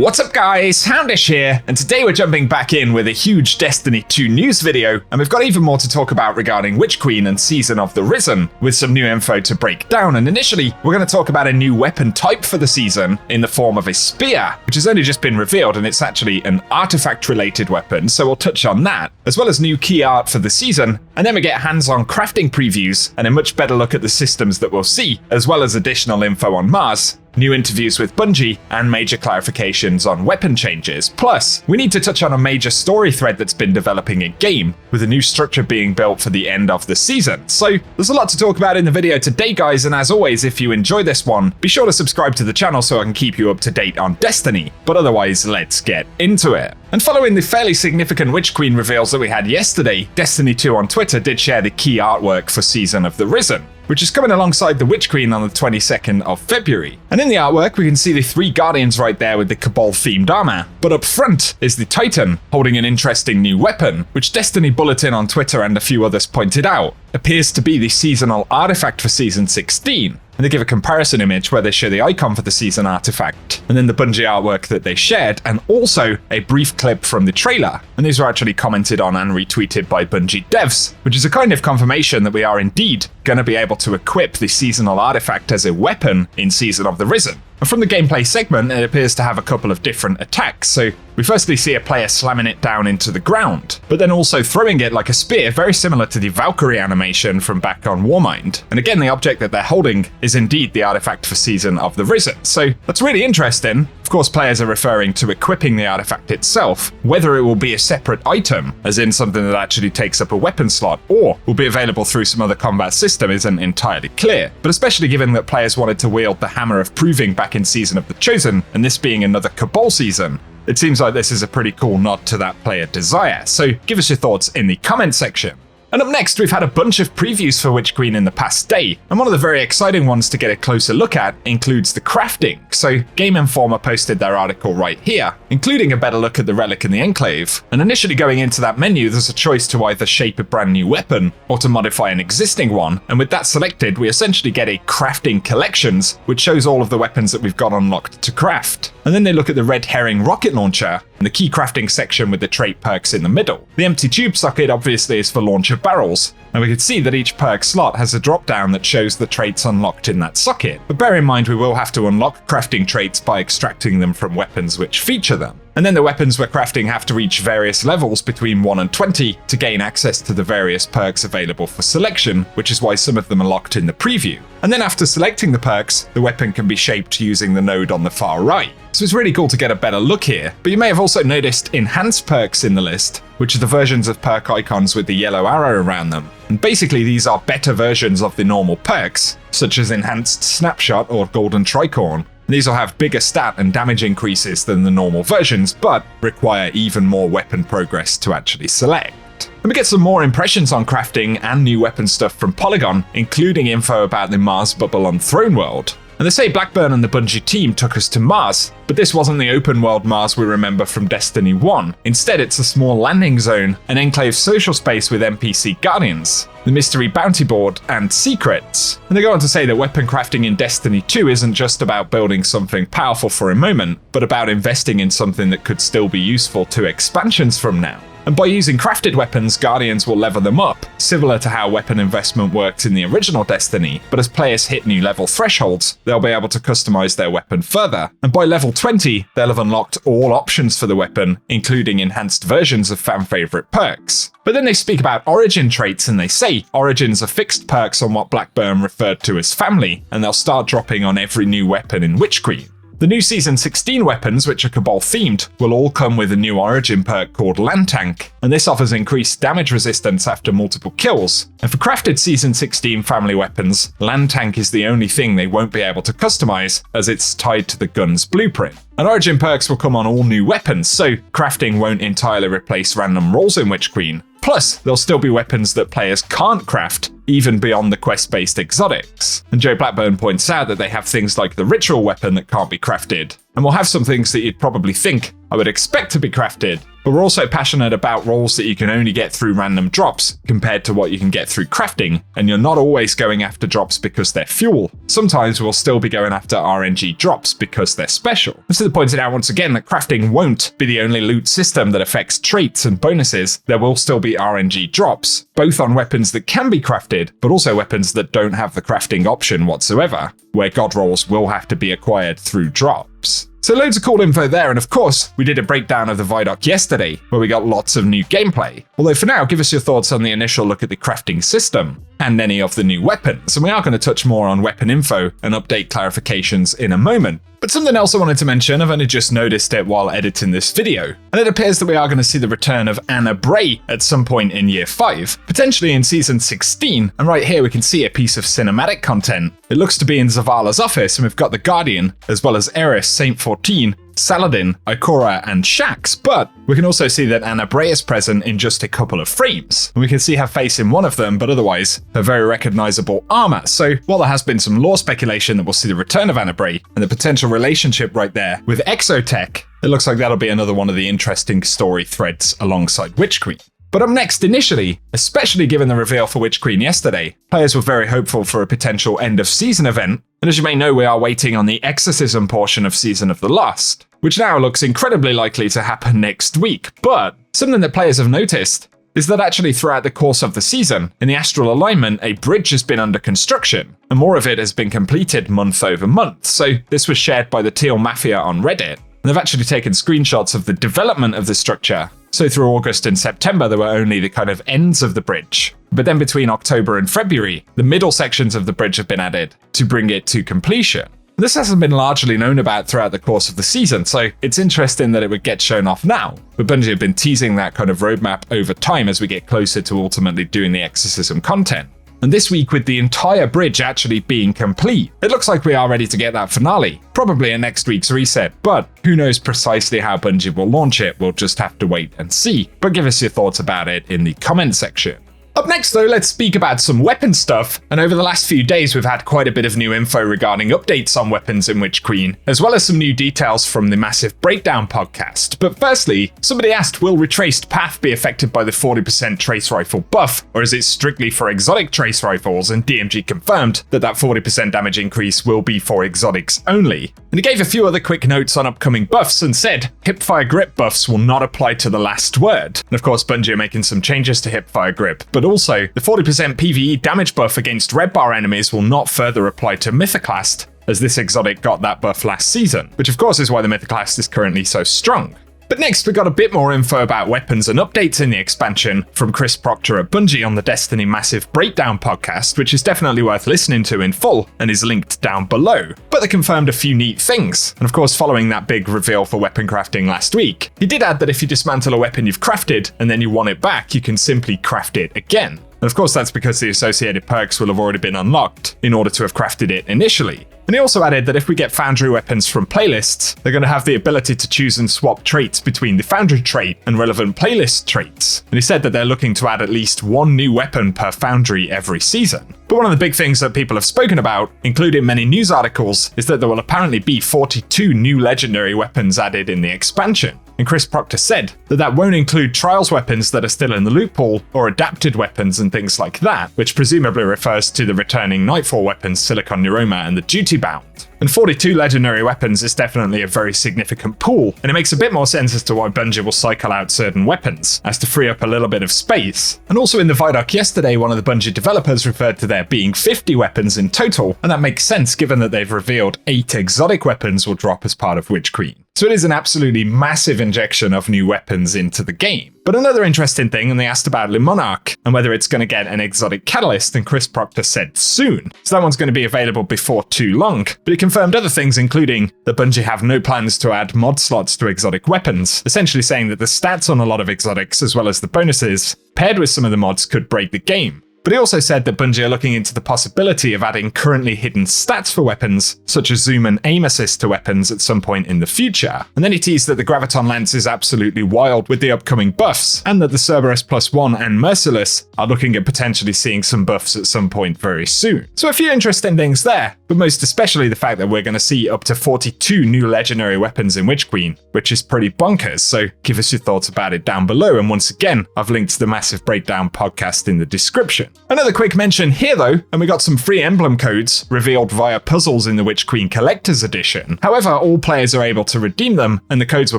What's up guys, Houndish here, and today we're jumping back in with a huge Destiny 2 news video, and we've got even more to talk about regarding Witch Queen and Season of the Risen, with some new info to break down. And initially, we're going to talk about a new weapon type for the season in the form of a spear, which has only just been revealed, and it's actually an artifact-related weapon, so we'll touch on that, as well as new key art for the season, and then we get hands-on crafting previews, and a much better look at the systems that we'll see, as well as additional info on Mars, new interviews with Bungie, and major clarifications on weapon changes. Plus, we need to touch on a major story thread that's been developing in-game, with a new structure being built for the end of the season. So, there's a lot to talk about in the video today, guys, and as always, if you enjoy this one, be sure to subscribe to the channel so I can keep you up to date on Destiny. But otherwise, let's get into it. And following the fairly significant Witch Queen reveals that we had yesterday, Destiny 2 on Twitter did share the key artwork for Season of the Risen, which is coming alongside the Witch Queen on the 22nd of February. And in the artwork, we can see the three Guardians right there with the Cabal-themed armor. But up front is the Titan, holding an interesting new weapon, which Destiny Bulletin on Twitter and a few others pointed out appears to be the seasonal artifact for Season 16. And they give a comparison image where they show the icon for the season artifact, and then the Bungie artwork that they shared, and also a brief clip from the trailer. And these were actually commented on and retweeted by Bungie devs, which is a kind of confirmation that we are indeed going to be able to equip the seasonal artifact as a weapon in Season of the Risen. And from the gameplay segment, it appears to have a couple of different attacks. So we firstly see a player slamming it down into the ground, but then also throwing it like a spear, very similar to the Valkyrie animation from back on Warmind. And again, the object that they're holding is indeed the artifact for Season of the Risen. So that's really interesting. Of course, players are referring to equipping the artifact itself. Whether it will be a separate item, as in something that actually takes up a weapon slot, or will be available through some other combat system isn't entirely clear. But especially given that players wanted to wield the Hammer of Proving back in Season of the Chosen, and this being another Cabal season, it seems like this is a pretty cool nod to that player desire. So give us your thoughts in the comment section. And up next, we've had a bunch of previews for Witch Queen in the past day, and one of the very exciting ones to get a closer look at includes the crafting. So Game Informer posted their article right here, including a better look at the Relic and the Enclave. And initially going into that menu, there's a choice to either shape a brand new weapon or to modify an existing one. And with that selected, we essentially get a crafting collections, which shows all of the weapons that we've got unlocked to craft. And then they look at the Red Herring rocket launcher and the key crafting section with the trait perks in the middle. The empty tube socket obviously is for launcher barrels, and we can see that each perk slot has a drop down that shows the traits unlocked in that socket. But bear in mind we will have to unlock crafting traits by extracting them from weapons which feature them. And then the weapons we're crafting have to reach various levels between 1 and 20 to gain access to the various perks available for selection, which is why some of them are locked in the preview. And then after selecting the perks, the weapon can be shaped using the node on the far right. So it's really cool to get a better look here, but you may have also noticed enhanced perks in the list, which are the versions of perk icons with the yellow arrow around them. And basically these are better versions of the normal perks, such as Enhanced Snapshot or Golden Tricorn. These will have bigger stat and damage increases than the normal versions, but require even more weapon progress to actually select. And we get some more impressions on crafting and new weapon stuff from Polygon, including info about the Mars bubble on Throne World. And they say Blackburn and the Bungie team took us to Mars, but this wasn't the open world Mars we remember from Destiny 1. Instead, it's a small landing zone, an Enclave social space with NPC guardians, the mystery bounty board, and secrets. And they go on to say that weapon crafting in Destiny 2 isn't just about building something powerful for a moment, but about investing in something that could still be useful to expansions from now. And by using crafted weapons, Guardians will level them up, similar to how weapon investment worked in the original Destiny, but as players hit new level thresholds, they'll be able to customize their weapon further. And by level 20, they'll have unlocked all options for the weapon, including enhanced versions of fan-favorite perks. But then they speak about origin traits, and they say origins are fixed perks on what Blackburn referred to as family, and they'll start dropping on every new weapon in Witch Queen. The new Season 16 weapons, which are Cabal-themed, will all come with a new origin perk called Land Tank, and this offers increased damage resistance after multiple kills. And for crafted Season 16 family weapons, Land Tank is the only thing they won't be able to customize, as it's tied to the gun's blueprint. And origin perks will come on all new weapons, so crafting won't entirely replace random rolls in Witch Queen. Plus, there'll still be weapons that players can't craft, even beyond the quest-based exotics. And Joe Blackburn points out that they have things like the ritual weapon that can't be crafted, and will have some things that you'd probably think I would expect to be crafted, but we're also passionate about roles that you can only get through random drops compared to what you can get through crafting, and you're not always going after drops because they're fuel. Sometimes we'll still be going after RNG drops because they're special. This is pointed out once again that crafting won't be the only loot system that affects traits and bonuses. There will still be RNG drops, both on weapons that can be crafted, but also weapons that don't have the crafting option whatsoever, where god rolls will have to be acquired through drops. So loads of cool info there, and of course, we did a breakdown of the Vidoc yesterday, where we got lots of new gameplay. Although for now, give us your thoughts on the initial look at the crafting system, and any of the new weapons, and we are going to touch more on weapon info and update clarifications in a moment. But something else I wanted to mention, I've only just noticed it while editing this video, and it appears that we are going to see the return of Bray at some point in Year 5, potentially in Season 16, and right here we can see a piece of cinematic content. It looks to be in Zavala's office, and we've got the Guardian, as well as Eris, Saint 14, Saladin, Ikora, and Shax, but we can also see that Bray is present in just a couple of frames. And we can see her face in one of them, but otherwise her very recognizable armor. So while there has been some lore speculation that we'll see the return of Bray and the potential relationship right there with Exotech, it looks like that'll be another one of the interesting story threads alongside Witch Queen. But up next, initially, especially given the reveal for Witch Queen yesterday, players were very hopeful for a potential end-of-season event, and as you may know, we are waiting on the Exorcism portion of Season of the Lost, which now looks incredibly likely to happen next week. But something that players have noticed is that actually throughout the course of the season, in the Astral alignment, a bridge has been under construction, and more of it has been completed month over month. So this was shared by the Teal Mafia on Reddit, and they've actually taken screenshots of the development of the structure. So through August and September, there were only the kind of ends of the bridge. But then between October and February, the middle sections of the bridge have been added to bring it to completion. This hasn't been largely known about throughout the course of the season, so it's interesting that it would get shown off now. But Bungie have been teasing that kind of roadmap over time as we get closer to ultimately doing the Exorcism content. And this week, with the entire bridge actually being complete, it looks like we are ready to get that finale, probably in next week's reset, but who knows precisely how Bungie will launch it, we'll just have to wait and see. But give us your thoughts about it in the comment section. Up next though, let's speak about some weapon stuff, and over the last few days we've had quite a bit of new info regarding updates on weapons in Witch Queen, as well as some new details from the Massive Breakdown podcast. But firstly, somebody asked, will Retraced Path be affected by the 40% trace rifle buff, or is it strictly for exotic trace rifles? And DMG confirmed that that 40% damage increase will be for exotics only. And he gave a few other quick notes on upcoming buffs and said, hipfire grip buffs will not apply to the last word. And of course Bungie are making some changes to hipfire grip, but also, the 40% PvE damage buff against red bar enemies will not further apply to Mythoclast, as this exotic got that buff last season, which of course is why the Mythoclast is currently so strong. But next, we got a bit more info about weapons and updates in the expansion from Chris Proctor at Bungie on the Destiny Massive Breakdown podcast, which is definitely worth listening to in full and is linked down below. But they confirmed a few neat things, and of course following that big reveal for weapon crafting last week, he did add that if you dismantle a weapon you've crafted and then you want it back, you can simply craft it again. And of course that's because the associated perks will have already been unlocked in order to have crafted it initially. And he also added that if we get Foundry weapons from playlists, they're going to have the ability to choose and swap traits between the Foundry trait and relevant playlist traits. And he said that they're looking to add at least one new weapon per Foundry every season. But one of the big things that people have spoken about, including many news articles, is that there will apparently be 42 new legendary weapons added in the expansion. And Chris Proctor said that that won't include Trials weapons that are still in the loot pool, or adapted weapons and things like that, which presumably refers to the returning Nightfall weapons Silicon Neuroma and the Duty Bound. And 42 legendary weapons is definitely a very significant pool, and it makes a bit more sense as to why Bungie will cycle out certain weapons, as to free up a little bit of space. And also in the Vidoc yesterday, one of the Bungie developers referred to there being 50 weapons in total, and that makes sense given that they've revealed 8 exotic weapons will drop as part of Witch Queen. So it is an absolutely massive injection of new weapons into the game. But another interesting thing, and they asked about Le Monarch and whether it's going to get an exotic catalyst, and Chris Proctor said soon. So that one's going to be available before too long. But he confirmed other things, including that Bungie have no plans to add mod slots to exotic weapons, essentially saying that the stats on a lot of exotics, as well as the bonuses, paired with some of the mods, could break the game. But he also said that Bungie are looking into the possibility of adding currently hidden stats for weapons, such as zoom and aim assist to weapons at some point in the future. And then he teased that the Graviton lens is absolutely wild with the upcoming buffs, and that the Cerberus +1 and Merciless are looking at potentially seeing some buffs at some point very soon. So a few interesting things there, but most especially the fact that we're going to see up to 42 new legendary weapons in Witch Queen, which is pretty bonkers, so give us your thoughts about it down below, and once again, I've linked to the Massive Breakdown podcast in the description. Another quick mention here though, and we got some free emblem codes revealed via puzzles in the Witch Queen Collector's Edition. However, all players are able to redeem them, and the codes were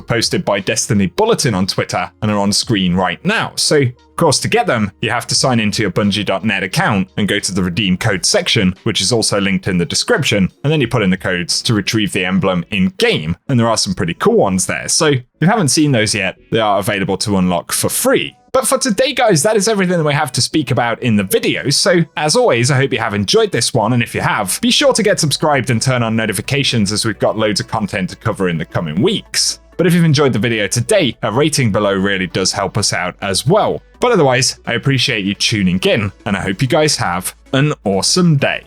posted by Destiny Bulletin on Twitter and are on screen right now. So, of course, to get them, you have to sign into your Bungie.net account and go to the redeem code section, which is also linked in the description, and then you put in the codes to retrieve the emblem in-game, and there are some pretty cool ones there. So, if you haven't seen those yet, they are available to unlock for free. But for today, guys, that is everything that we have to speak about in the video. So, as always, I hope you have enjoyed this one, and if you have, be sure to get subscribed and turn on notifications as we've got loads of content to cover in the coming weeks. But if you've enjoyed the video today, a rating below really does help us out as well. But otherwise, I appreciate you tuning in, and I hope you guys have an awesome day.